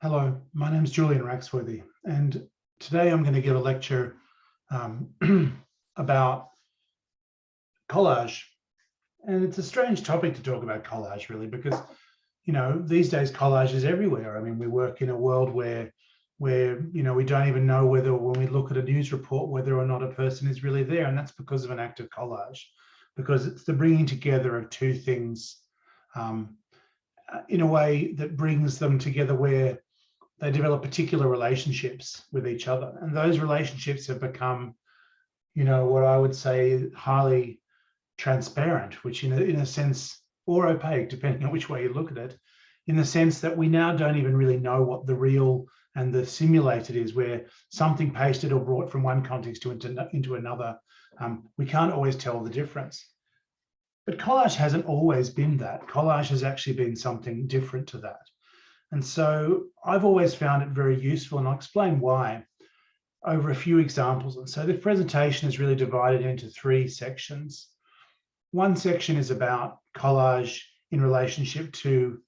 Hello, my name is Julian Raxworthy, and today I'm going to give a lecture um, about collage. And it's a strange topic to talk about collage, really, because these days collage is everywhere. I mean, we work in a world where we don't even know whether, when we look at a news report, whether or not a person is really there, and that's because of an act of collage, because it's the bringing together of two things um, in a way that brings them together where they develop particular relationships with each other. And those relationships have become, what I would say highly transparent, which in a sense, or opaque, depending on which way you look at it, in the sense that we now don't even really know what the real and the simulated is, where something pasted or brought from one context into another. We can't always tell the difference. But collage hasn't always been that. Collage has actually been something different to that. And so I've always found it very useful, and I'll explain why over a few examples. And so the presentation is really divided into three sections. One section is about collage in relationship to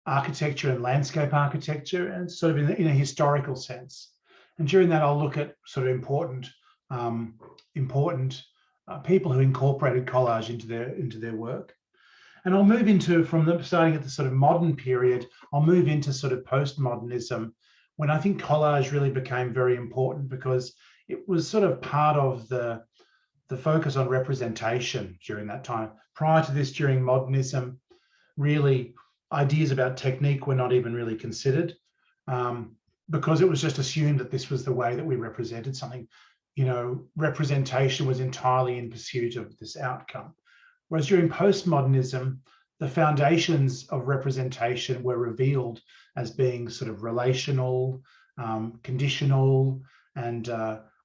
architecture and landscape architecture, and sort of in a historical sense. And during that, I'll look at sort of important people who incorporated collage into their work. And I'll move into, starting at the sort of modern period, I'll move into sort of postmodernism, when I think collage really became very important, because it was sort of part of the focus on representation during that time. Prior to this, during modernism, really ideas about technique were not even really considered, because it was just assumed that this was the way that we represented something. Representation was entirely in pursuit of this outcome. Whereas during postmodernism, the foundations of representation were revealed as being sort of relational, conditional, and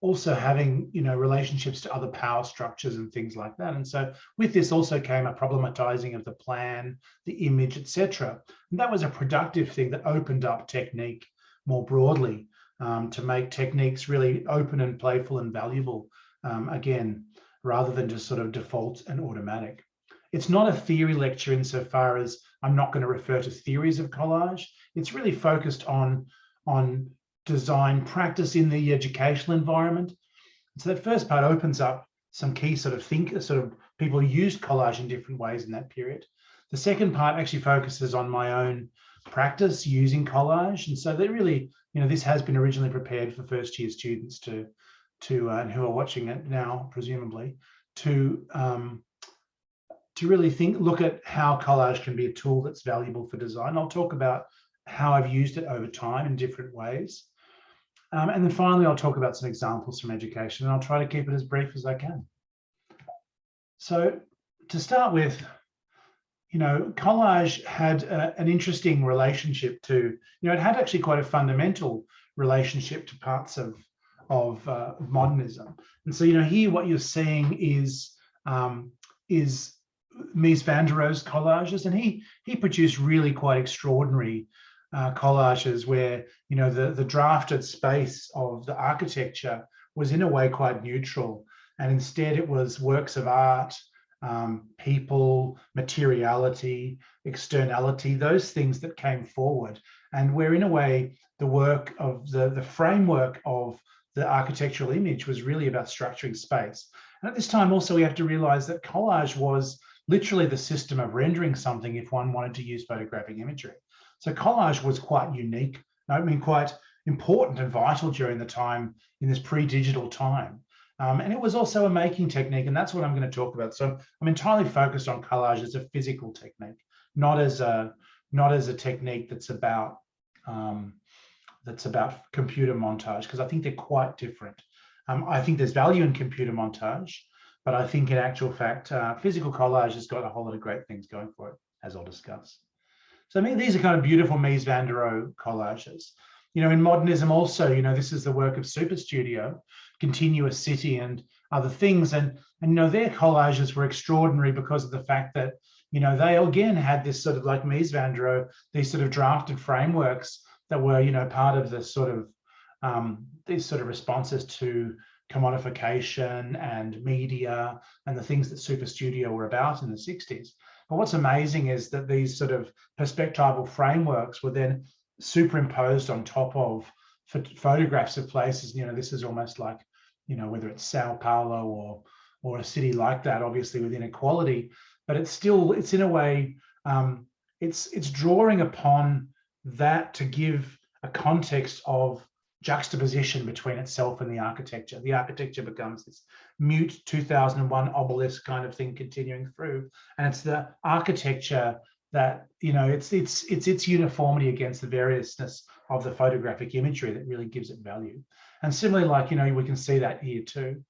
also having, relationships to other power structures and things like that. And so with this also came a problematizing of the plan, the image, etc. And that was a productive thing that opened up technique more broadly, to make techniques really open and playful and valuable, again, rather than just sort of default and automatic. It's not a theory lecture insofar as I'm not going to refer to theories of collage. It's really focused on design practice in the educational environment. So that first part opens up some key sort of people who used collage in different ways in that period. The second part actually focuses on my own practice using collage. And so they really, this has been originally prepared for first year students to and who are watching it now, presumably, to really look at how collage can be a tool that's valuable for design. I'll talk about how I've used it over time in different ways. And then finally, I'll talk about some examples from education, and I'll try to keep it as brief as I can. So to start with, collage had an interesting relationship to, it had actually quite a fundamental relationship to parts of modernism. And so, here what you're seeing is Mies van der Rohe's collages, and he produced really quite extraordinary collages where, the drafted space of the architecture was in a way quite neutral, and instead it was works of art, people, materiality, externality, those things that came forward, and where in a way the work of the framework of the architectural image was really about structuring space. And at this time also we have to realize that collage was literally the system of rendering something if one wanted to use photographic imagery. So collage was quite unique, quite important and vital during the time, in this pre-digital time. And it was also a making technique, and that's what I'm going to talk about. So I'm entirely focused on collage as a physical technique, not as a technique that's about computer montage, because I think they're quite different. I think there's value in computer montage, but I think in actual fact, physical collage has got a whole lot of great things going for it, as I'll discuss. So these are kind of beautiful Mies van der Rohe collages. In modernism also, this is the work of Superstudio, Continuous City, and other things. And their collages were extraordinary because of the fact that, they again had this sort of, like Mies van der Rohe, these sort of drafted frameworks that were, part of the sort of, these sort of responses to commodification and media and the things that Superstudio were about in the 60s. But what's amazing is that these sort of perspectival frameworks were then superimposed on top of photographs of places. This is almost like, whether it's Sao Paulo or a city like that, obviously with inequality, but it's in a way, it's drawing upon that to give a context of juxtaposition between itself and the architecture. The architecture becomes this mute 2001 obelisk kind of thing continuing through, and it's the architecture that, it's its uniformity against the variousness of the photographic imagery that really gives it value. And similarly, like, we can see that here too.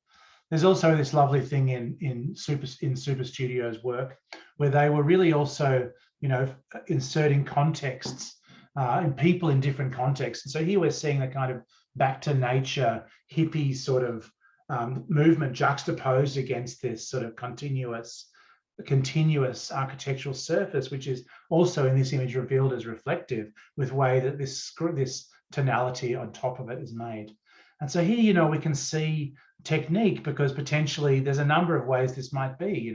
There's also this lovely thing in Super Studio's work where they were really also, inserting contexts and people in different contexts. And so here we're seeing the kind of back to nature, hippie sort of movement juxtaposed against this sort of continuous architectural surface, which is also in this image revealed as reflective with way that this tonality on top of it is made. And so here, we can see technique, because potentially there's a number of ways this might be.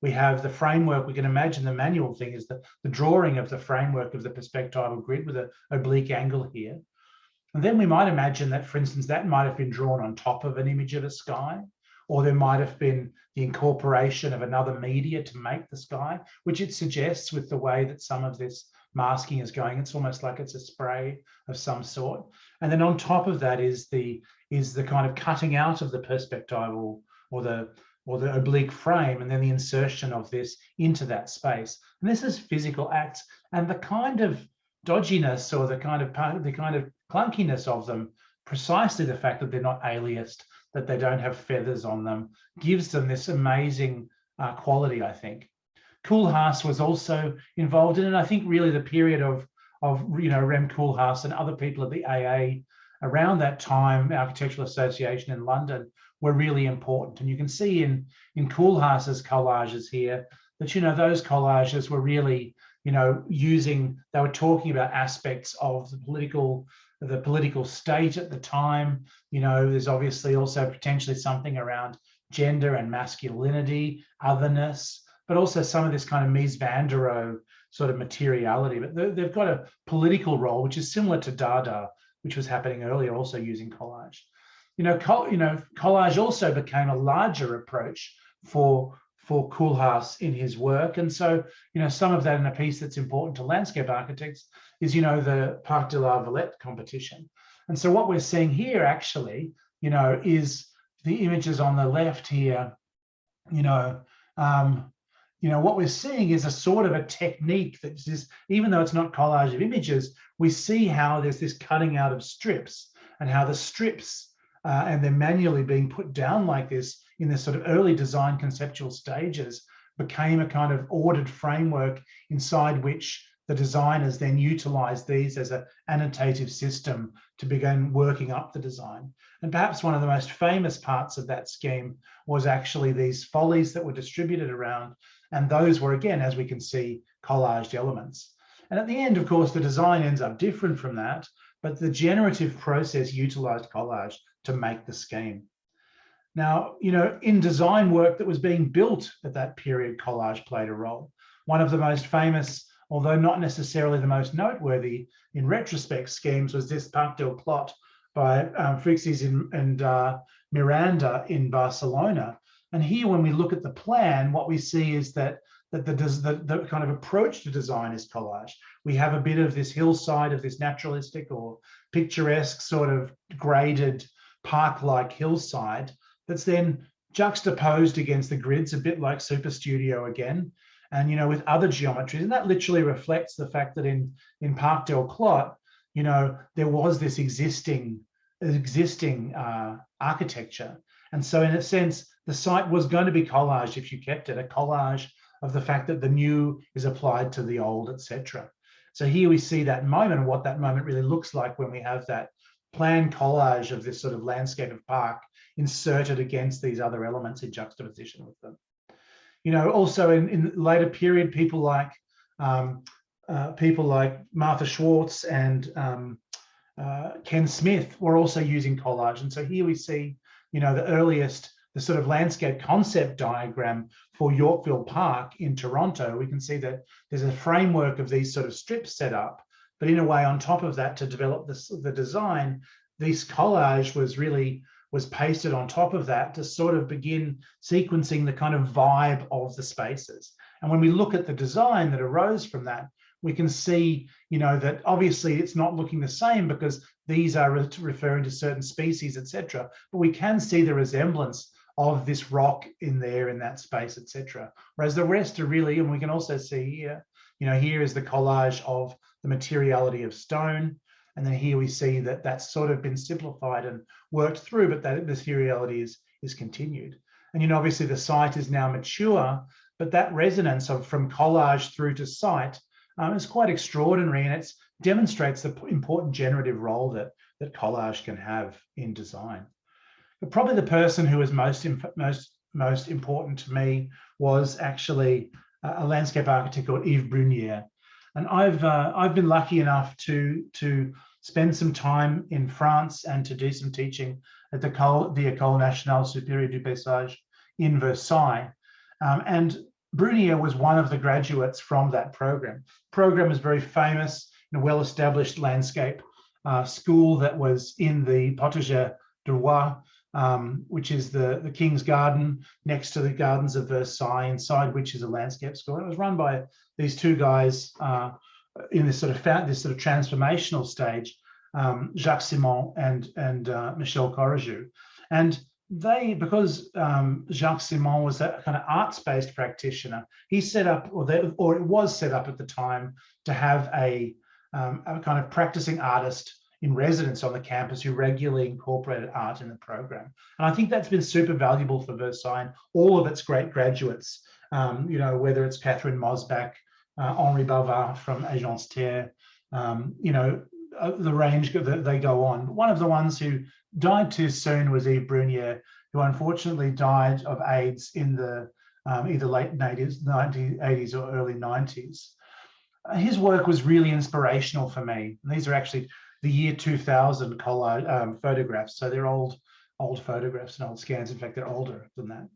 We have the framework. We can imagine the manual thing is the drawing of the framework of the perspectival grid with an oblique angle here. And then we might imagine that, for instance, that might have been drawn on top of an image of a sky, or there might have been the incorporation of another media to make the sky, which it suggests with the way that some of this masking is going. It's almost like it's a spray of some sort. And then on top of that is the kind of cutting out of the perspectival or the oblique frame, and then the insertion of this into that space. And this is physical acts, and the kind of dodginess or the kind of clunkiness of them, precisely the fact that they're not aliased, that they don't have feathers on them, gives them this amazing quality, I think. Koolhaas was also involved in it. I think really the period of Rem Koolhaas and other people at the AA around that time, Architectural Association in London, were really important. And you can see in Koolhaas's collages here that, those collages were really, they were talking about aspects of the political state at the time. There's obviously also potentially something around gender and masculinity, otherness, but also some of this kind of Mies van der Rohe sort of materiality. But they've got a political role, which is similar to Dada, which was happening earlier, also using collage. Collage also became a larger approach for Koolhaas in his work. And so, some of that in a piece that's important to landscape architects is, the Parc de la Villette competition. And so what we're seeing here actually, is the images on the left here, what we're seeing is a sort of a technique that is, even though it's not collage of images, we see how there's this cutting out of strips, and how the strips, and they're manually being put down like this in this sort of early design conceptual stages, became a kind of ordered framework inside which the designers then utilized these as an annotative system to begin working up the design. And perhaps one of the most famous parts of that scheme was actually these follies that were distributed around. And those were, again, as we can see, collaged elements. And at the end, of course, the design ends up different from that, but the generative process utilized collage to make the scheme. Now, in design work that was being built at that period, collage played a role. One of the most famous, although not necessarily the most noteworthy in retrospect, schemes was this Parc del Clot by Frixis and Miranda in Barcelona. And here, when we look at the plan, what we see is that the kind of approach to design is collage. We have a bit of this hillside of this naturalistic or picturesque sort of graded park-like hillside that's then juxtaposed against the grids, a bit like Super Studio again, and with other geometries. And that literally reflects the fact that in Parc del Clot, there was this existing architecture. And so in a sense, the site was going to be collaged if you kept it, a collage of the fact that the new is applied to the old, etc. So here we see that moment and what that moment really looks like when we have that plan collage of this sort of landscape of park inserted against these other elements in juxtaposition with them. Also in later period, people like Martha Schwartz and Ken Smith were also using collage. And so here we see, the sort of landscape concept diagram for Yorkville Park in Toronto. We can see that there's a framework of these sort of strips set up, but in a way on top of that to develop the design, this collage was pasted on top of that to sort of begin sequencing the kind of vibe of the spaces. And when we look at the design that arose from that, we can see, that obviously it's not looking the same because these are referring to certain species, etc. But we can see the resemblance of this rock in there in that space, etc. Whereas the rest are really, and we can also see here, here is the collage of the materiality of stone. And then here we see that that's sort of been simplified and worked through, but that materiality is continued. And obviously the site is now mature, but that resonance from collage through to site is quite extraordinary, and it demonstrates the important generative role that collage can have in design. But probably the person who was most important to me was actually a landscape architect called Yves Brunier. And I've been lucky enough to spend some time in France and to do some teaching at the École Nationale Supérieure du Paysage in Versailles. And Brunier was one of the graduates from that program. The program was very famous, in a well-established landscape school that was in the Potager du Roi, which is the King's Garden next to the Gardens of Versailles, inside which is a landscape school. And it was run by these two guys in this sort of transformational stage, Jacques Simon and Michel Corrigeau. And because Jacques Simon was a kind of arts-based practitioner, he set up, or it was set up at the time, to have a kind of practicing artist in residence on the campus who regularly incorporated art in the program. And I think that's been super valuable for Versailles and all of its great graduates, whether it's Catherine Mosbach, Henri Bavard from Agence Terre, the range that they go on. One of the ones who died too soon was Yves Brunier, who unfortunately died of AIDS in the either late 80s or early 90s. His work was really inspirational for me. And these are actually the year 2000 collage photographs. So they're old photographs and old scans. In fact, they're older than that.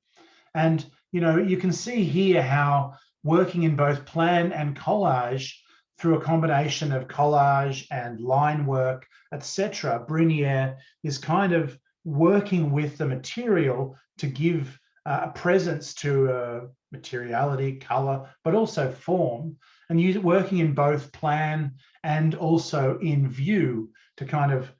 And, you can see here how working in both plan and collage, through a combination of collage and line work, etc., Brunier is kind of working with the material to give a presence to materiality, color, but also form, and working in both plan and also in view to kind of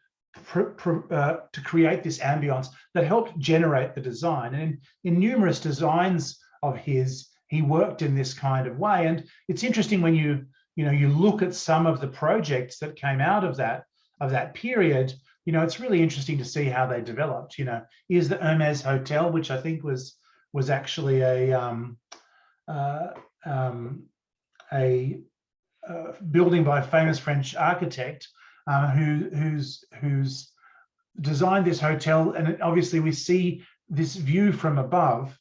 to create this ambience that helped generate the design. And in numerous designs of his, he worked in this kind of way. And it's interesting when you look at some of the projects that came out of that period, it's really interesting to see how they developed. Here's the Hermès Hotel, which I think was actually a building by a famous French architect who's designed this hotel. And obviously we see this view from above,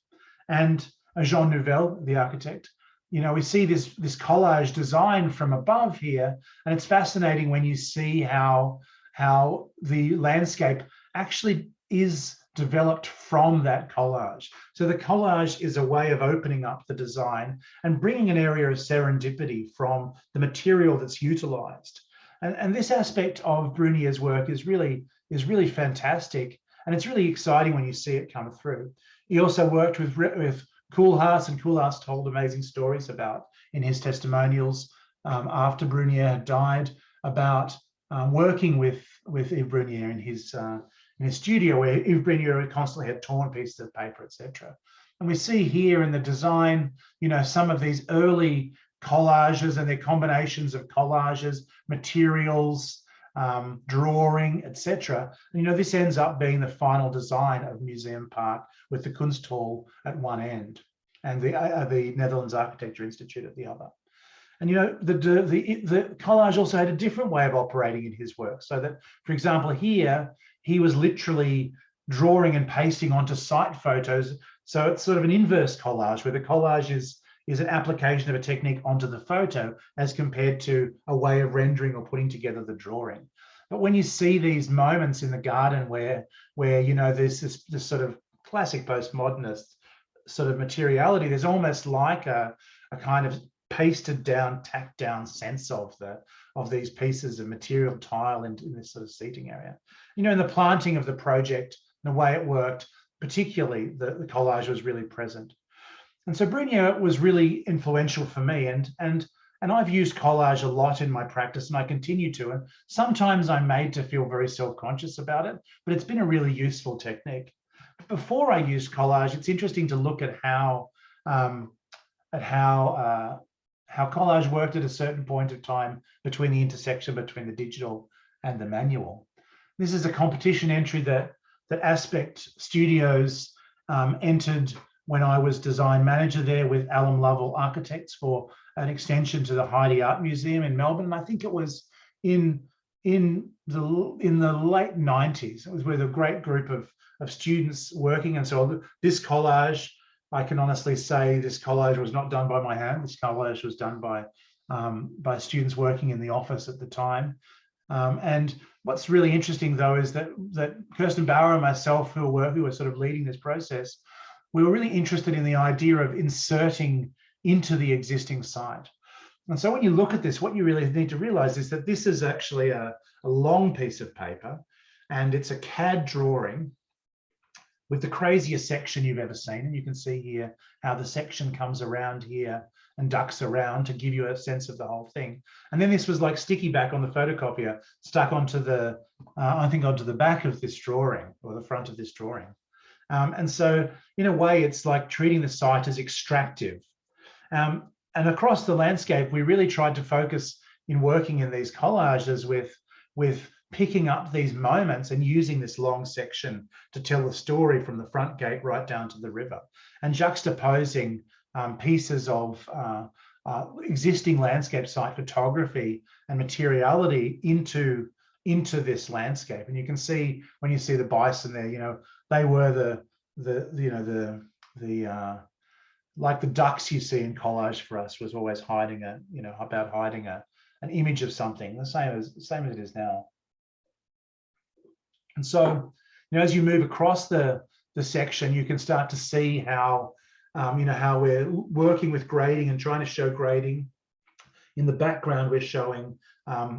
and Jean Nouvel, the architect, we see this collage design from above here, and it's fascinating when you see how the landscape actually is developed from that collage. So the collage is a way of opening up the design and bringing an area of serendipity from the material that's utilized. And this aspect of Brunier's work is really fantastic, and it's really exciting when you see it come through. He also worked with Koolhaas, and Koolhaas told amazing stories about, in his testimonials after Brunier had died, about working with Yves Brunier in his studio, where Yves Brunier constantly had torn pieces of paper, etc. And we see here in the design, some of these early collages and their combinations of collages, materials, drawing, etc. And this ends up being the final design of Museum Park, with the Kunsthal at one end and the Netherlands Architecture Institute at the other. And the collage also had a different way of operating in his work. So that, for example, here he was literally drawing and pasting onto site photos. So it's sort of an inverse collage, where the collage is an application of a technique onto the photo as compared to a way of rendering or putting together the drawing. But when you see these moments in the garden where there's this sort of classic postmodernist sort of materiality, there's almost like a kind of pasted down, tacked down sense of these pieces of material tile in this sort of seating area. You know, in the planting of the project, the way it worked, particularly the collage was really present. And so Brunier was really influential for me, and I've used collage a lot in my practice, and I continue to. And sometimes I'm made to feel very self-conscious about it, but it's been a really useful technique. Before I used collage, it's interesting to look at how collage worked at a certain point of time between the intersection between the digital and the manual. This is a competition entry that Aspect Studios entered when I was design manager there with Alan Lovell Architects for an extension to the Heidi Art Museum in Melbourne. And I think it was in the late 90s. It was with a great group of students working. And so this collage, I can honestly say this collage was not done by my hand. This collage was done by students working in the office at the time. And what's really interesting though is that Kirsten Bauer and myself, who were sort of leading this process, we were really interested in the idea of inserting into the existing site. And so when you look at this, what you really need to realize is that this is actually a long piece of paper, and it's a CAD drawing with the craziest section you've ever seen. And you can see here how the section comes around here and ducks around to give you a sense of the whole thing. And then this was like sticky back on the photocopier, stuck onto the, I think onto the back of this drawing, or the front of this drawing. And so in a way, it's like treating the site as extractive. And across the landscape, we really tried to focus in working in these collages with picking up these moments and using this long section to tell the story from the front gate right down to the river, and juxtaposing pieces of existing landscape site photography and materiality into this landscape. And you can see when you see the bison there, you know, they were like the ducks you see in collage for us was always hiding an image of something, the same as it is now. And so, you know, as you move across the section, you can start to see how how we're working with grading and trying to show grading. In the background, we're showing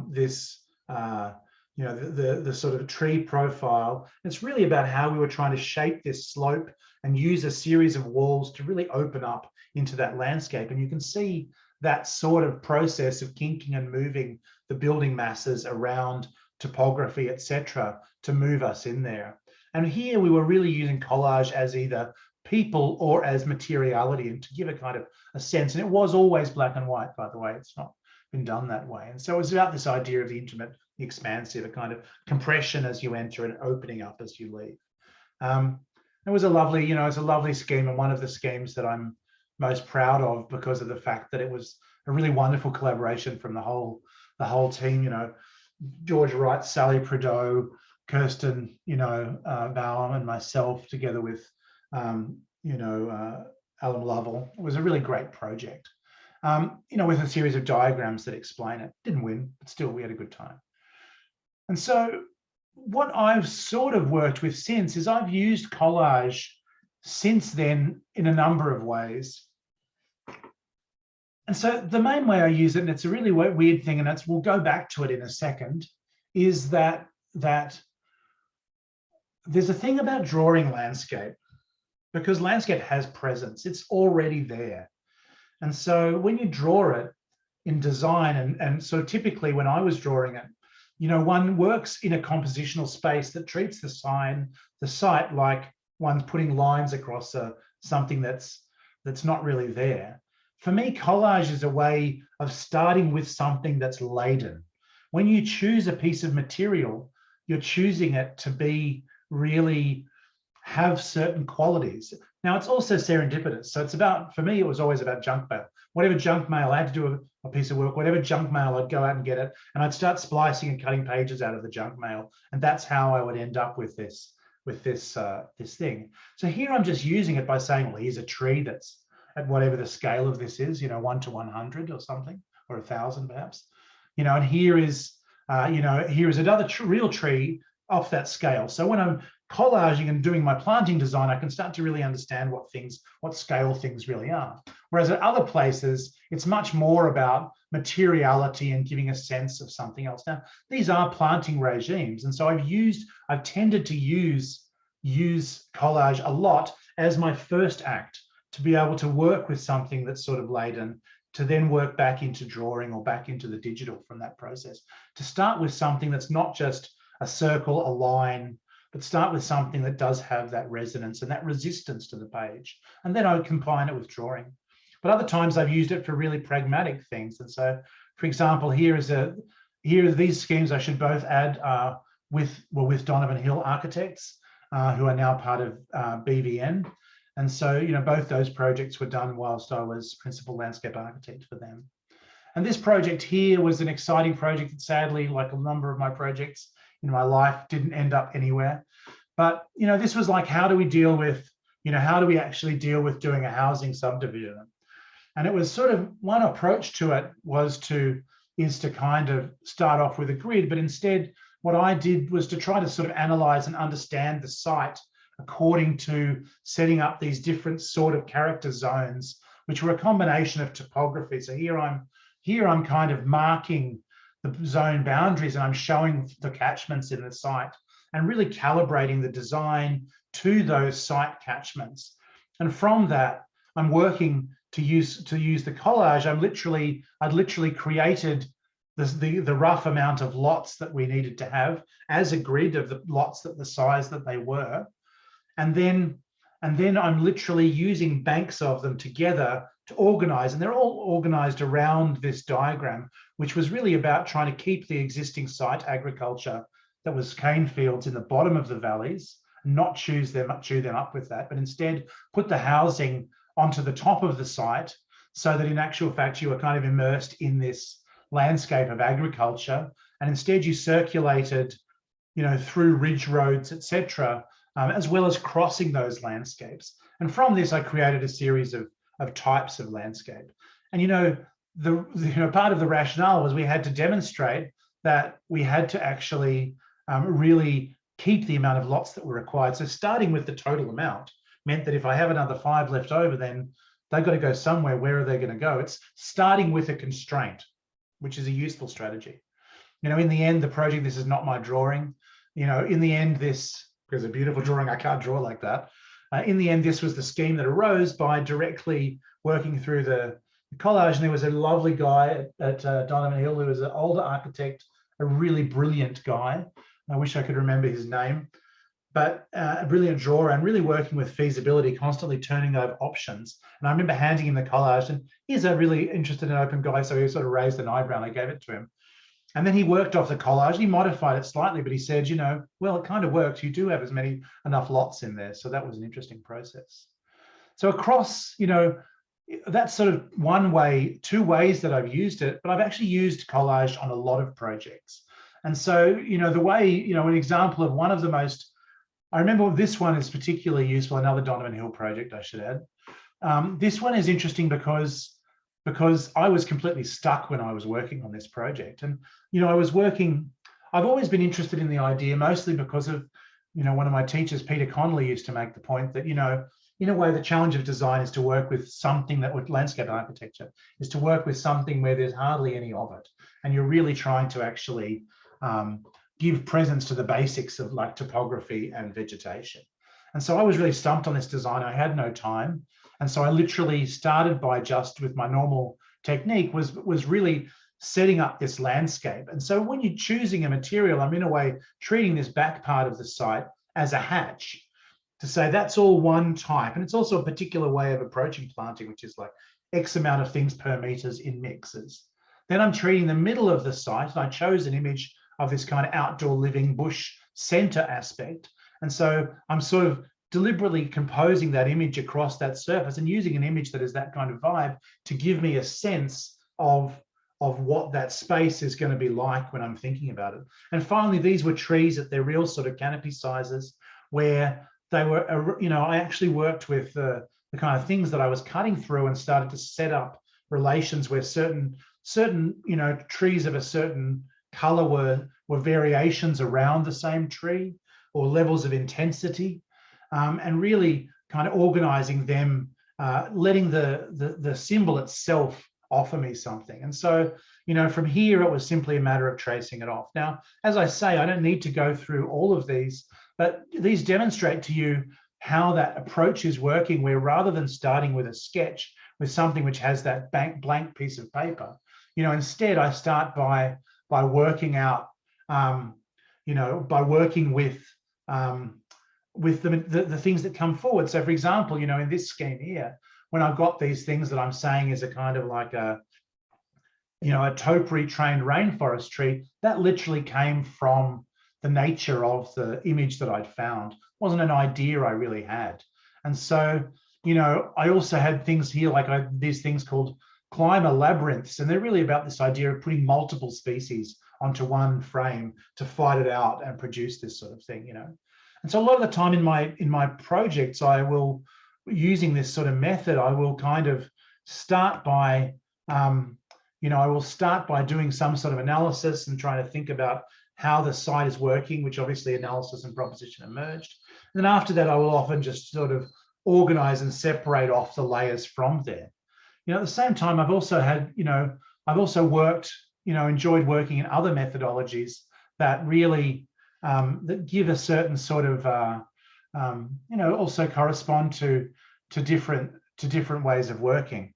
this the sort of tree profile. It's really about how we were trying to shape this slope and use a series of walls to really open up into that landscape. And you can see that sort of process of kinking and moving the building masses around topography, etc., to move us in there. And here we were really using collage as either people or as materiality, and to give a kind of a sense. And it was always black and white, by the way. It's not been done that way. And so it was about this idea of the intimate, the expansive, a kind of compression as you enter and opening up as you leave. It was a lovely, it's a lovely scheme, and one of the schemes that I'm most proud of because of the fact that it was a really wonderful collaboration from the whole team. George Wright, Sally Prideaux, Kirsten, Bauer, and myself, together with Alan Lovell. It was a really great project. With a series of diagrams that explain it. Didn't win, but still we had a good time. And so what I've sort of worked with since is I've used collage since then in a number of ways. And so the main way I use it, and it's a really weird thing, and we'll go back to it in a second, is that there's a thing about drawing landscape, because landscape has presence. It's already there. And so when you draw it in design, and so typically when I was drawing it, one works in a compositional space that treats the site like one's putting lines across something that's not really there. For me, collage is a way of starting with something that's laden. When you choose a piece of material, you're choosing it to be really have certain qualities. Now, it's also serendipitous. So it's about, for me, it was always about junk mail. Whatever junk mail, I had to do a piece of work, whatever junk mail, I'd go out and get it, and I'd start splicing and cutting pages out of the junk mail. And that's how I would end up with this thing. So here I'm just using it by saying, well, here's a tree that's at whatever the scale of this is, 1 to 100 or something, or 1,000 perhaps, and here is another real tree off that scale. So when I'm collaging and doing my planting design, I can start to really understand what scale things really are. Whereas at other places, it's much more about materiality and giving a sense of something else. Now, these are planting regimes. And so I've tended to use collage a lot as my first act, to be able to work with something that's sort of laden, to then work back into drawing or back into the digital from that process. To start with something that's not just a circle, a line, but start with something that does have that resonance and that resistance to the page. And then I would combine it with drawing. But other times I've used it for really pragmatic things. And so, for example, here are these schemes I should both add with Donovan Hill Architects, who are now part of BVN. And so, both those projects were done whilst I was principal landscape architect for them. And this project here was an exciting project that sadly, like a number of my projects in my life, didn't end up anywhere. But, this was like, how do we actually deal with doing a housing subdivision? And it was sort of, one approach to it is to kind of start off with a grid, but instead what I did was to try to sort of analyze and understand the site according to setting up these different sort of character zones, which were a combination of topography. So here I'm kind of marking the zone boundaries, and I'm showing the catchments in the site and really calibrating the design to those site catchments. And from that, I'm working to use the collage. I'd literally created the rough amount of lots that we needed to have as a grid of the lots, that the size that they were. And then I'm literally using banks of them together to organize, and they're all organized around this diagram, which was really about trying to keep the existing site agriculture that was cane fields in the bottom of the valleys, not chew them up with that, but instead put the housing onto the top of the site, so that in actual fact you were kind of immersed in this landscape of agriculture, and instead you circulated, through ridge roads, etc., as well as crossing those landscapes. And from this, I created a series of types of landscape. And part of the rationale was we had to demonstrate that we had to actually really keep the amount of lots that were required. So starting with the total amount meant that if I have another 5 left over, then they've got to go somewhere. Where are they going to go? It's starting with a constraint, which is a useful strategy. In the end, the project, this is not my drawing. In the end, this, because a beautiful drawing, I can't draw like that. In the end, this was the scheme that arose by directly working through the collage. And there was a lovely guy at Donovan Hill who was an older architect, a really brilliant guy. I wish I could remember his name, but a brilliant drawer and really working with feasibility, constantly turning over options. And I remember handing him the collage, and he's a really interested and open guy, so he sort of raised an eyebrow, and I gave it to him. And then he worked off the collage. He modified it slightly, but he said, well, it kind of works. You do have enough lots in there. So that was an interesting process. So across, that's sort of one way, 2 ways that I've used it, but I've actually used collage on a lot of projects. And so, the way, an example of one of the most, I remember this one is particularly useful, another Donovan Hill project, I should add. This one is interesting because I was completely stuck when I was working on this project. And, I've always been interested in the idea, mostly because of, one of my teachers, Peter Connolly, used to make the point that, in a way, the challenge of design is to work with something that, with landscape architecture, is to work with something where there's hardly any of it. And you're really trying to actually give presence to the basics of like topography and vegetation. And so I was really stumped on this design. I had no time. And so I literally started by just with my normal technique was really setting up this landscape. And so when you're choosing a material, I'm in a way treating this back part of the site as a hatch to say that's all one type. And it's also a particular way of approaching planting, which is like X amount of things per meters in mixes. Then I'm treating the middle of the site, and I chose an image of this kind of outdoor living bush center aspect. And so I'm sort of deliberately composing that image across that surface and using an image that is that kind of vibe to give me a sense of what that space is going to be like when I'm thinking about it. And finally, these were trees at their real sort of canopy sizes, where they were, I actually worked with the kind of things that I was cutting through and started to set up relations where certain trees of a certain color were variations around the same tree. or levels of intensity, and really kind of organizing them, letting the symbol itself offer me something. And so, from here, it was simply a matter of tracing it off. Now, as I say, I don't need to go through all of these, but these demonstrate to you how that approach is working, where rather than starting with a sketch, with something which has that blank piece of paper, instead I start by working out, by working with the things that come forward. So for example, in this scheme here, when I've got these things that I'm saying is a kind of like a topiary trained rainforest tree, that literally came from the nature of the image that I'd found. It wasn't an idea I really had. And so, I also had things here, like these things called climber labyrinths, and they're really about this idea of putting multiple species onto one frame to fight it out and produce this sort of thing, And so a lot of the time in my projects, I will, using this sort of method, I will kind of start by, I will start by doing some sort of analysis and trying to think about how the site is working, which obviously analysis and proposition emerged. And then after that, I will often just sort of organize and separate off the layers from there. At the same time, I've also had, I've also worked, enjoyed working in other methodologies that really, that give a certain sort of, also correspond to different ways of working.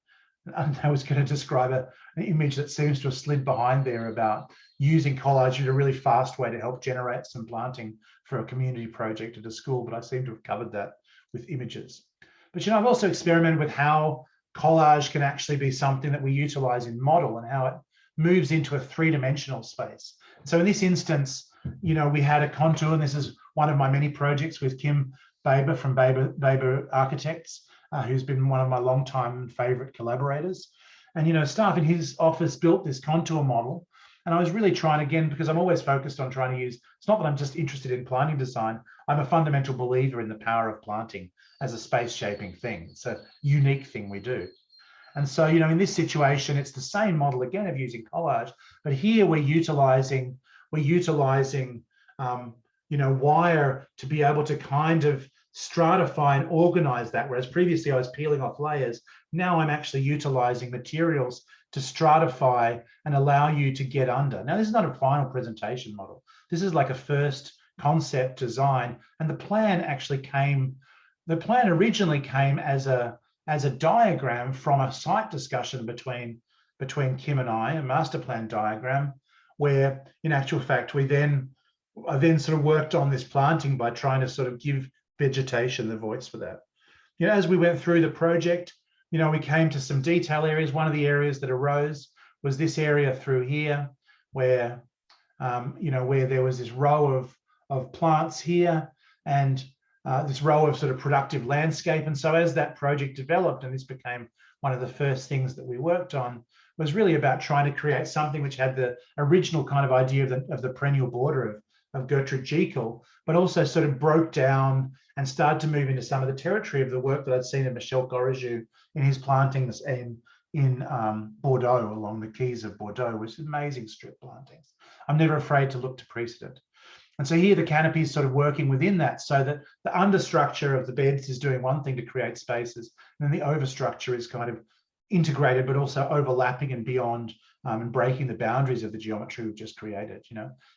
And I was going to describe an image that seems to have slid behind there about using collage in a really fast way to help generate some planting for a community project at a school, but I seem to have covered that with images. But I've also experimented with how collage can actually be something that we utilize in model and how it moves into a three-dimensional space. So in this instance, we had a contour, and this is one of my many projects with Kim Baber from Baber Architects, who's been one of my longtime favorite collaborators. And, staff in his office built this contour model. And I was really trying, again, because I'm always focused on trying to use, it's not that I'm just interested in planting design, I'm a fundamental believer in the power of planting as a space shaping thing. It's a unique thing we do. And so, in this situation, it's the same model again of using collage, but here we're utilizing wire to be able to kind of stratify and organize that, whereas previously I was peeling off layers. Now I'm actually utilizing materials to stratify and allow you to get under. Now, this is not a final presentation model. This is like a first concept design, and the plan originally came as a diagram from a site discussion between Kim and I, a master plan diagram, where in actual fact I then sort of worked on this planting by trying to sort of give vegetation the voice for that. As we went through the project, we came to some detail areas. One of the areas that arose was this area through here, where where there was this row of plants here, and this row of sort of productive landscape. And so as that project developed, and this became one of the first things that we worked on, was really about trying to create something which had the original kind of idea of the perennial border of Gertrude Jekyll, but also sort of broke down and started to move into some of the territory of the work that I'd seen of Michel Gorriju in his plantings in Bordeaux, along the quays of Bordeaux, which is amazing strip plantings. I'm never afraid to look to precedent. And so here the canopy is sort of working within that, so that the understructure of the beds is doing one thing to create spaces, and then the overstructure is kind of integrated, but also overlapping and beyond, and breaking the boundaries of the geometry we've just created.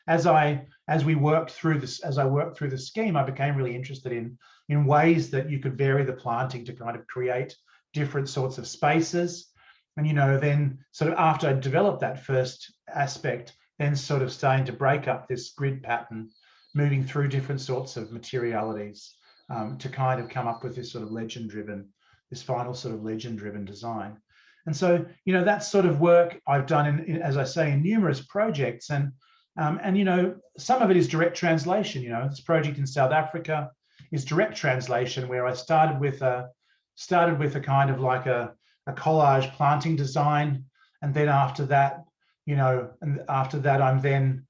As I worked through the scheme, I became really interested in ways that you could vary the planting to kind of create different sorts of spaces. And then sort of after I developed that first aspect, then sort of starting to break up this grid pattern, moving through different sorts of materialities, to kind of come up with this sort of this final sort of legend-driven design. And so, that sort of work I've done as I say, in numerous projects, and some of it is direct translation. This project in South Africa is direct translation, where I started with a kind of like a collage planting design, and then after that, I'm then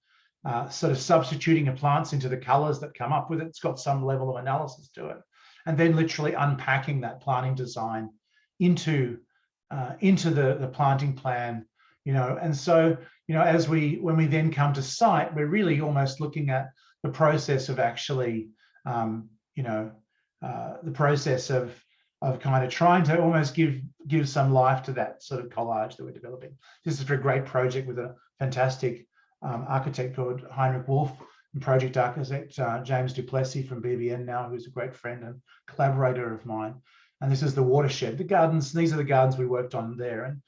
sort of substituting the plants into the colors that come up with it. It's got some level of analysis to it, and then literally unpacking that planting design into the planting plan, And so, when we then come to site, we're really almost looking at the process of actually, the process of kind of trying to almost give some life to that sort of collage that we're developing. This is a great project with a fantastic architect called Heinrich Wolf, and project architect James Duplessis from BBN now, who's a great friend and collaborator of mine. And this is the watershed. The gardens, these are the gardens we worked on there. And,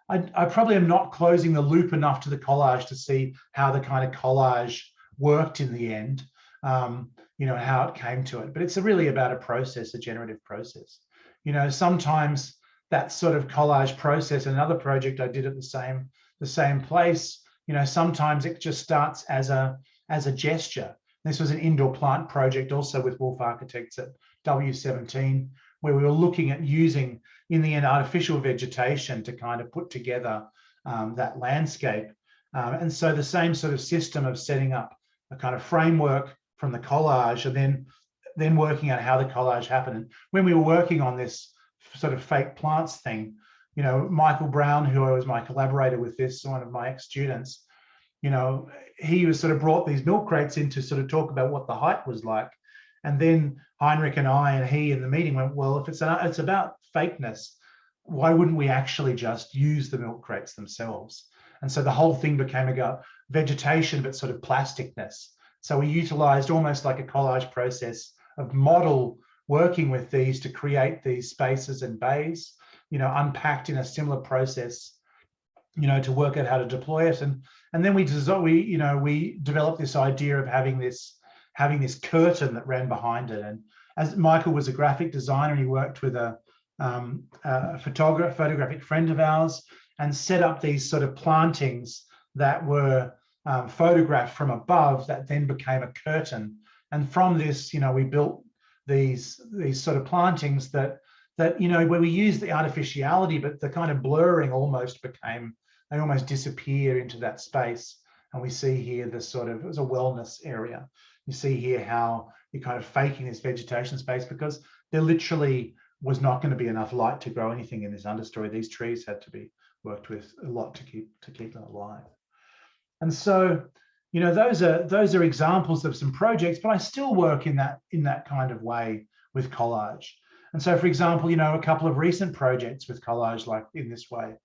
I probably am not closing the loop enough to the collage to see how the kind of collage worked in the end, how it came to it. But it's really about a process, a generative process. Sometimes that sort of collage process, another project I did at the same place, sometimes it just starts as a gesture. This was an indoor plant project also with Wolf Architects at W17, where we were looking at using, in the end, artificial vegetation to kind of put together that landscape. And so the same sort of system of setting up a kind of framework from the collage, and then working out how the collage happened. And when we were working on this sort of fake plants thing, Michael Brown, who was my collaborator with this, one of my ex-students, he was sort of brought these milk crates in to sort of talk about what the height was like. And then Heinrich and I and he in the meeting went, well, if it's about fakeness, why wouldn't we actually just use the milk crates themselves? And so the whole thing became about vegetation, but sort of plasticness. So we utilized almost like a collage process of model working with these to create these spaces and bays, unpacked in a similar process, to work out how to deploy it. And then we developed this idea of having this curtain that ran behind it. And as Michael was a graphic designer, and he worked with a photographic friend of ours, and set up these sort of plantings that were photographed from above that then became a curtain. And from this, we built these sort of plantings that where we used the artificiality, but the kind of blurring almost became, they almost disappear into that space. And we see here this sort of, it was a wellness area. You see here how you're kind of faking this vegetation space, because there literally was not going to be enough light to grow anything in this understory. These trees had to be worked with a lot to keep them alive. And so, those are examples of some projects, but I still work in that kind of way with collage. And so, for example, a couple of recent projects with collage, like in this way,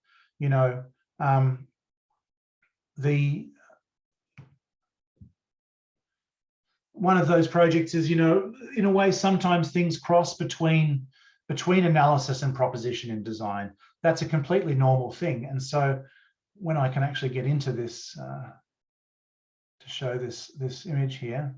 one of those projects is, in a way, sometimes things cross between analysis and proposition in design. That's a completely normal thing. And so when I can actually get into this to show this image here.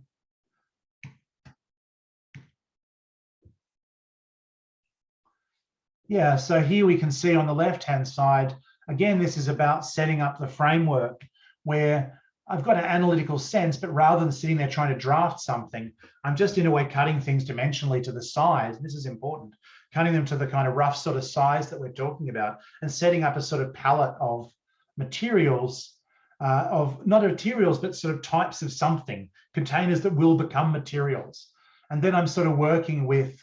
Yeah, so here we can see on the left-hand side, again, this is about setting up the framework where I've got an analytical sense, but rather than sitting there trying to draft something, I'm just in a way cutting things dimensionally to the size. This is important, cutting them to the kind of rough sort of size that we're talking about, and setting up a sort of palette of materials, of not materials, but sort of types of something, containers that will become materials. And then I'm sort of working with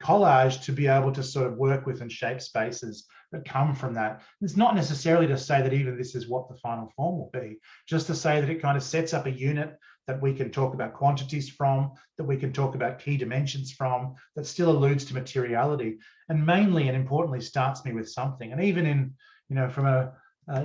collage to be able to sort of work with and shape spaces that come from that. It's not necessarily to say that even this is what the final form will be, just to say that it kind of sets up a unit that we can talk about quantities from, that we can talk about key dimensions from, that still alludes to materiality, and mainly and importantly starts me with something. And even in, from a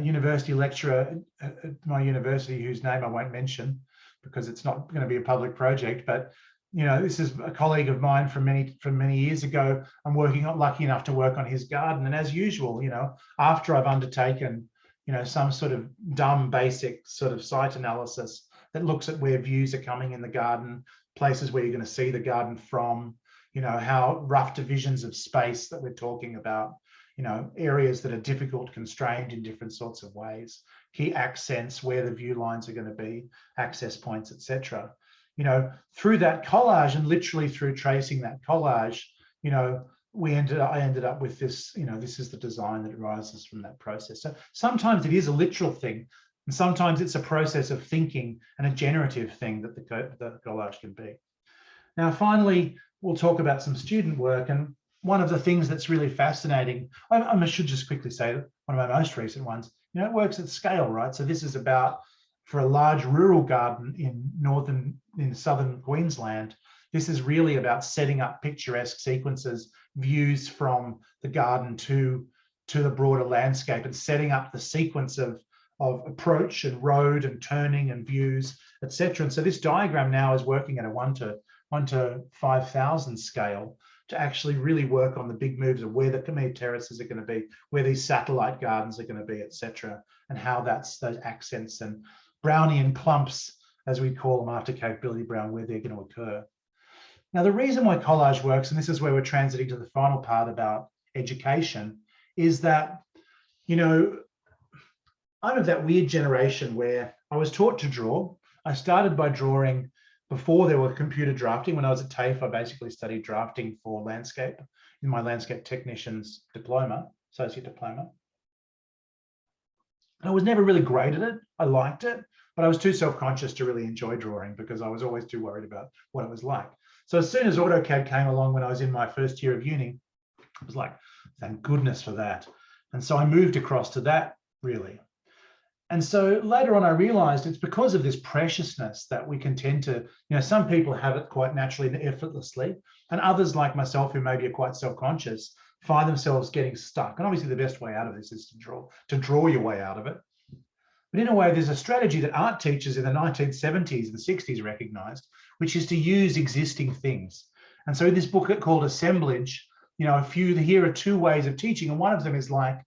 university lecturer at my university, whose name I won't mention because it's not going to be a public project, but this is a colleague of mine from many years ago. I'm lucky enough to work on his garden. And as usual, after I've undertaken, some sort of dumb, basic sort of site analysis that looks at where views are coming in the garden, places where you're going to see the garden from, how rough divisions of space that we're talking about, areas that are difficult, constrained in different sorts of ways, key accents, where the view lines are going to be, access points, etc. Through that collage, and literally through tracing that collage, I ended up with this, this is the design that arises from that process. So sometimes it is a literal thing, and sometimes it's a process of thinking and a generative thing that the collage can be. Now, finally, we'll talk about some student work. And one of the things that's really fascinating, I should just quickly say that one of my most recent ones, it works at scale, right? So this is about, for a large rural garden in southern Queensland, this is really about setting up picturesque sequences, views from the garden to the broader landscape, and setting up the sequence of approach and road and turning and views, etc. And so this diagram now is working at a 1 to 5,000 scale to actually really work on the big moves of where the community terraces are going to be, where these satellite gardens are going to be, etc., and how that's those accents and Brownian clumps, as we call them after Capability Brown, where they're going to occur. Now, the reason why collage works, and this is where we're transiting to the final part about education, is that, I'm of that weird generation where I was taught to draw. I started by drawing before there were computer drafting. When I was at TAFE, I basically studied drafting for landscape in my landscape technician's diploma, associate diploma. I was never really great at it. I liked it, but I was too self-conscious to really enjoy drawing because I was always too worried about what it was like. So as soon as AutoCAD came along when I was in my first year of uni, I was like, thank goodness for that. And so I moved across to that, really. And so later on, I realized it's because of this preciousness that we can tend to, some people have it quite naturally and effortlessly, and others like myself who maybe are quite self-conscious find themselves getting stuck. And obviously the best way out of this is to draw your way out of it. But in a way, there's a strategy that art teachers in the 1970s and 60s recognized, which is to use existing things. And so in this book called Assemblage, here are 2 ways of teaching, and one of them is like,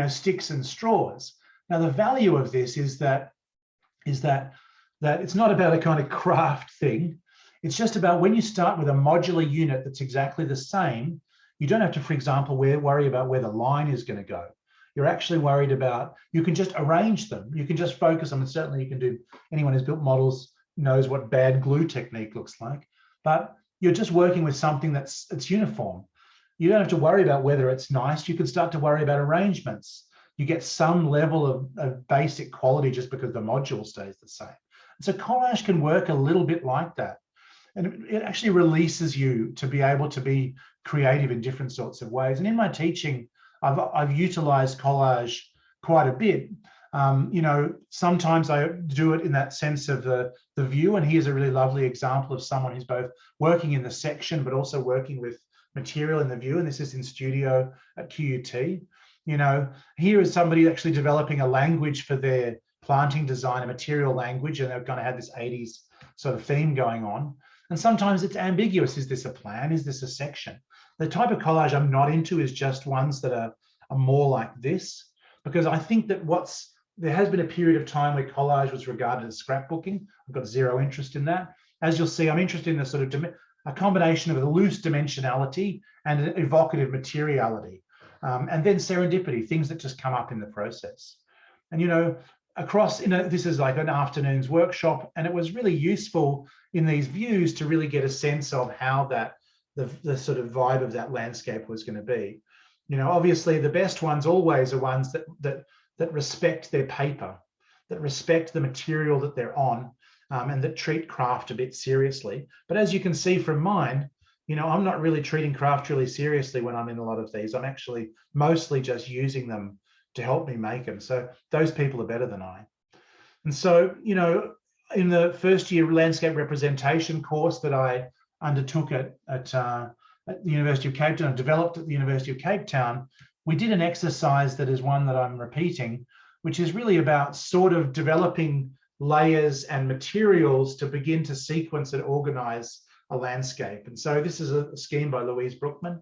sticks and straws. Now, the value of this is that it's not about a kind of craft thing. It's just about when you start with a modular unit that's exactly the same, you don't have to, for example, worry about where the line is going to go. You're actually worried about, you can just arrange them. You can just focus on them. Certainly you can do, anyone who's built models knows what bad glue technique looks like, but you're just working with something it's uniform. You don't have to worry about whether it's nice. You can start to worry about arrangements. You get some level of basic quality just because the module stays the same. So collage can work a little bit like that. And it actually releases you to be able to be creative in different sorts of ways. And in my teaching, I've utilized collage quite a bit. Sometimes I do it in that sense of the view. And here's a really lovely example of someone who's both working in the section, but also working with material in the view. And this is in studio at QUT. Here is somebody actually developing a language for their planting design, a material language, and they're going to have this 80s sort of theme going on. And sometimes it's ambiguous. Is this a plan? Is this a section? The type of collage I'm not into is just ones that are more like this, because I think that there has been a period of time where collage was regarded as scrapbooking. I've got zero interest in that. As you'll see, I'm interested in the sort of a combination of a loose dimensionality and an evocative materiality. And then serendipity, things that just come up in the process. And, across, this is like an afternoon's workshop, and it was really useful in these views to really get a sense of how the sort of vibe of that landscape was going to be. Obviously the best ones always are ones that respect their paper, that respect the material that they're on, and that treat craft a bit seriously. But as you can see from mine, I'm not really treating craft really seriously when I'm in a lot of these. I'm actually mostly just using them to help me make them. So those people are better than I. And so, in the first year landscape representation course that I undertook at the University of Cape Town, developed at the University of Cape Town, we did an exercise that is one that I'm repeating, which is really about sort of developing layers and materials to begin to sequence and organize a landscape. And so this is a scheme by Louise Brookman.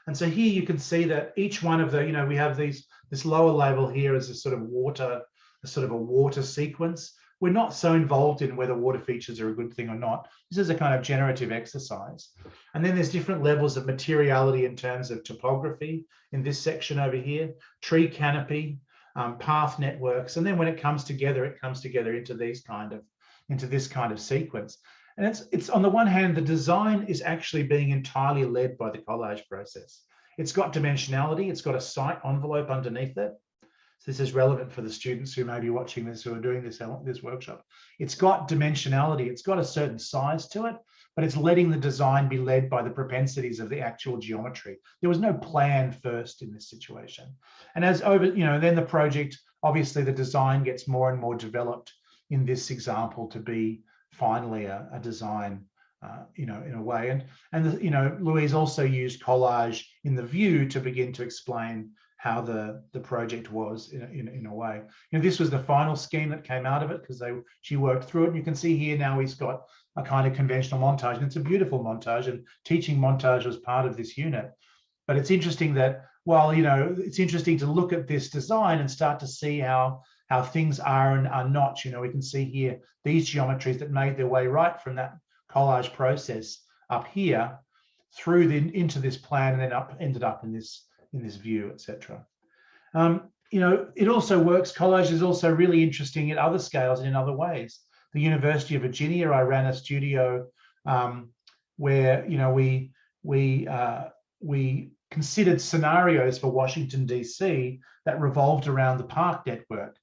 And so here you can see that each one of the, we have this lower level here is a sort of a water sequence. We're not so involved in whether water features are a good thing or not. This is a kind of generative exercise. And then there's different levels of materiality in terms of topography in this section over here, tree canopy, path networks. And then when it comes together into this kind of sequence. And it's on the one hand, the design is actually being entirely led by the collage process. It's got dimensionality, it's got a site envelope underneath it. So this is relevant for the students who may be watching this, who are doing this workshop. It's got dimensionality, it's got a certain size to it, but it's letting the design be led by the propensities of the actual geometry. There was no plan first in this situation. And as over, then the project, obviously the design gets more and more developed in this example to be finally a design, in a way. And Louise also used collage in the view to begin to explain how the project was in a way. This was the final scheme that came out of it because she worked through it. And you can see here now he's got a kind of conventional montage, and it's a beautiful montage, and teaching montage was part of this unit. But it's interesting that while, it's interesting to look at this design and start to see how things are and are not. We can see here these geometries that made their way right from that collage process up here through into this plan, and then ended up in this view, etc. It also works. Collage is also really interesting at other scales and in other ways. The University of Virginia, I ran a studio where we considered scenarios for Washington DC that revolved around the park network,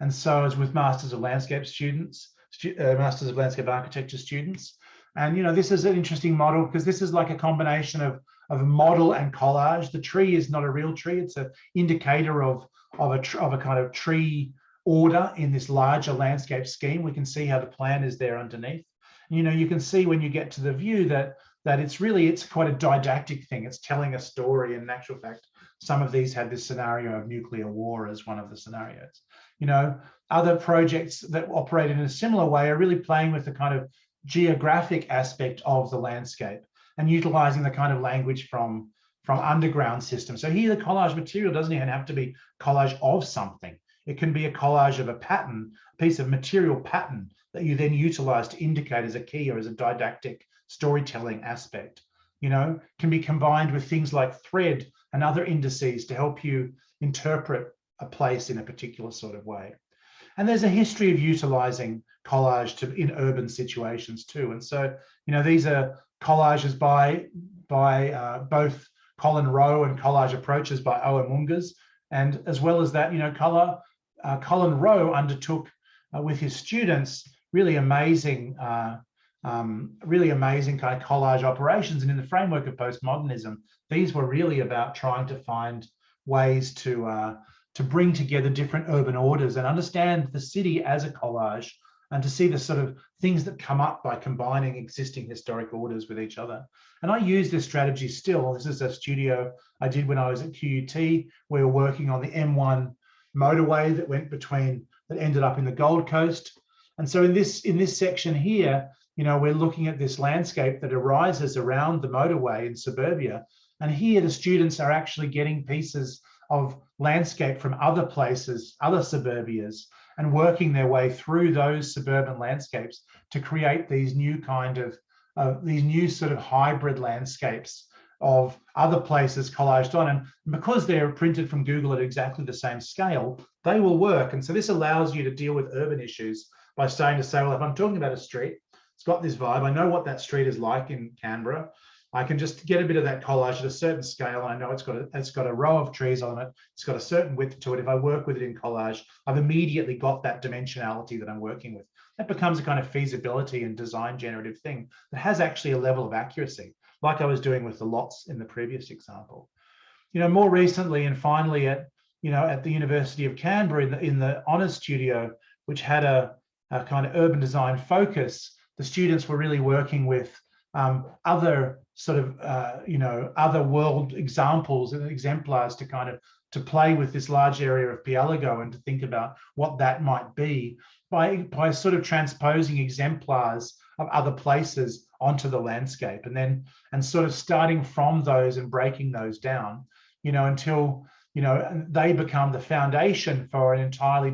and so I was with Masters of Landscape students, Masters of Landscape Architecture students, and this is an interesting model because this is like a combination of model and collage. The tree is not a real tree; it's an indicator of a kind of tree order in this larger landscape scheme. We can see how the plan is there underneath. You can see when you get to the view that it's quite a didactic thing. It's telling a story. And in actual fact, some of these had this scenario of nuclear war as one of the scenarios. Other projects that operate in a similar way are really playing with the kind of geographic aspect of the landscape and utilizing the kind of language from underground systems. So here the collage material doesn't even have to be collage of something. It can be a collage of a pattern, a piece of material pattern that you then utilize to indicate as a key or as a didactic storytelling aspect. Can be combined with things like thread and other indices to help you interpret a place in a particular sort of way. And there's a history of utilizing collage in urban situations too. And so, these are collages by both Colin Rowe and collage approaches by Owen Mungas. And as well as that, Colin Rowe undertook with his students really amazing kind of collage operations. And in the framework of postmodernism, these were really about trying to find ways to bring together different urban orders and understand the city as a collage, and to see the sort of things that come up by combining existing historic orders with each other. And I use this strategy still. This is a studio I did when I was at QUT. We were working on the M1 motorway that ended up in the Gold Coast. And so in this section here, we're looking at this landscape that arises around the motorway in suburbia. And here the students are actually getting pieces of landscape from other places, other suburbias, and working their way through those suburban landscapes to create these new sort of hybrid landscapes of other places collaged on. And because they're printed from Google at exactly the same scale, they will work. And so this allows you to deal with urban issues by starting to say, well, if I'm talking about a street, it's got this vibe, I know what that street is like in Canberra, I can just get a bit of that collage at a certain scale. I know it's got a row of trees on it. It's got a certain width to it. If I work with it in collage, I've immediately got that dimensionality that I'm working with. That becomes a kind of feasibility and design generative thing that has actually a level of accuracy, like I was doing with the lots in the previous example. More recently and finally at the University of Canberra in the honours studio, which had a kind of urban design focus, the students were really working with other sort of other world examples and exemplars to play with this large area of Pielago and to think about what that might be by sort of transposing exemplars of other places onto the landscape, and sort of starting from those and breaking those down, until they become the foundation for an entirely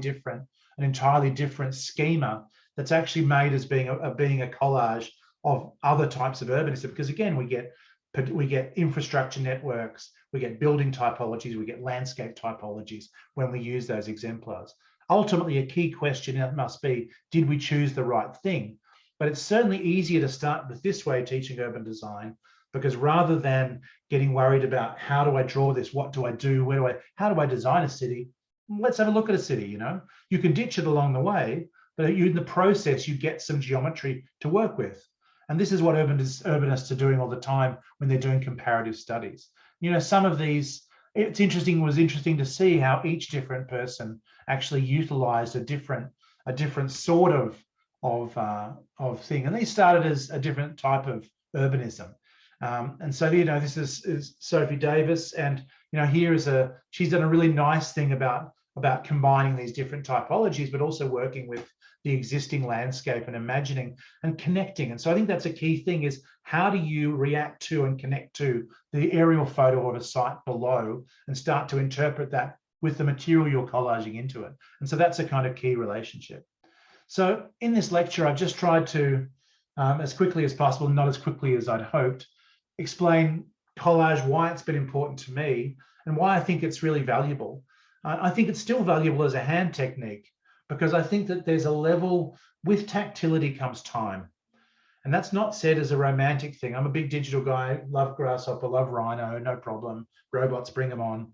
different schema that's actually made as being a collage of other types of urbanism. Because again, we get infrastructure networks, we get building typologies, we get landscape typologies when we use those exemplars. Ultimately, a key question must be, did we choose the right thing? But it's certainly easier to start with this way teaching urban design, because rather than getting worried about how do I draw this, what do I do, how do I design a city, let's have a look at a city. You can ditch it along the way, but in the process, you get some geometry to work with. And this is what urbanists are doing all the time when they're doing comparative studies. You know, some of these, it was interesting to see how each different person actually utilized a different sort of thing. And they started as a different type of urbanism. And so, you know, this is Sophie Davis, and, you know, she's done a really nice thing about combining these different typologies, but also working with the existing landscape and imagining and connecting. And so I think that's a key thing, is how do you react to and connect to the aerial photo of a site below and start to interpret that with the material you're collaging into it. And so that's a kind of key relationship. So in this lecture, I've just tried to, as quickly as possible, not as quickly as I'd hoped, explain collage, why it's been important to me, and why I think it's really valuable. I think it's still valuable as a hand technique, because I think that there's a level, with tactility comes time. And that's not said as a romantic thing. I'm a big digital guy, love Grasshopper, love Rhino, no problem. Robots, bring them on.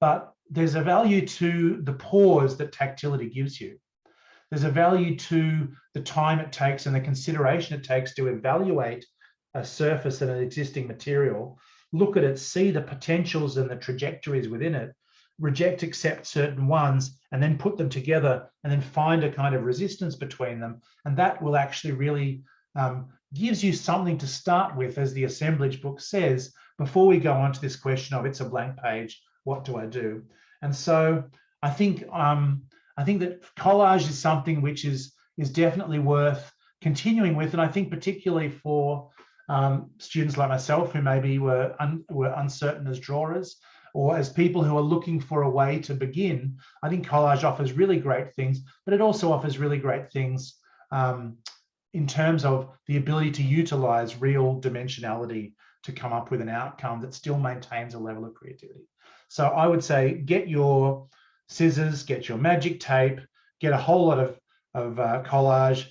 But there's a value to the pause that tactility gives you. There's a value to the time it takes and the consideration it takes to evaluate a surface and an existing material, look at it, see the potentials and the trajectories within it, reject, accept certain ones, and then put them together, and then find a kind of resistance between them. And that will actually really gives you something to start with, as the assemblage book says, before we go on to this question of, it's a blank page, what do I do? And so I think that collage is something which is definitely worth continuing with. And I think particularly for students like myself, who maybe were uncertain as drawers, or as people who are looking for a way to begin, I think collage offers really great things, but it also offers really great things in terms of the ability to utilize real dimensionality to come up with an outcome that still maintains a level of creativity. So I would say, get your scissors, get your magic tape, get a whole lot of collage,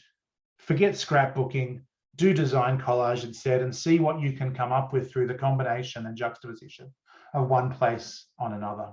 forget scrapbooking, do design collage instead, and see what you can come up with through the combination and juxtaposition of one place on another.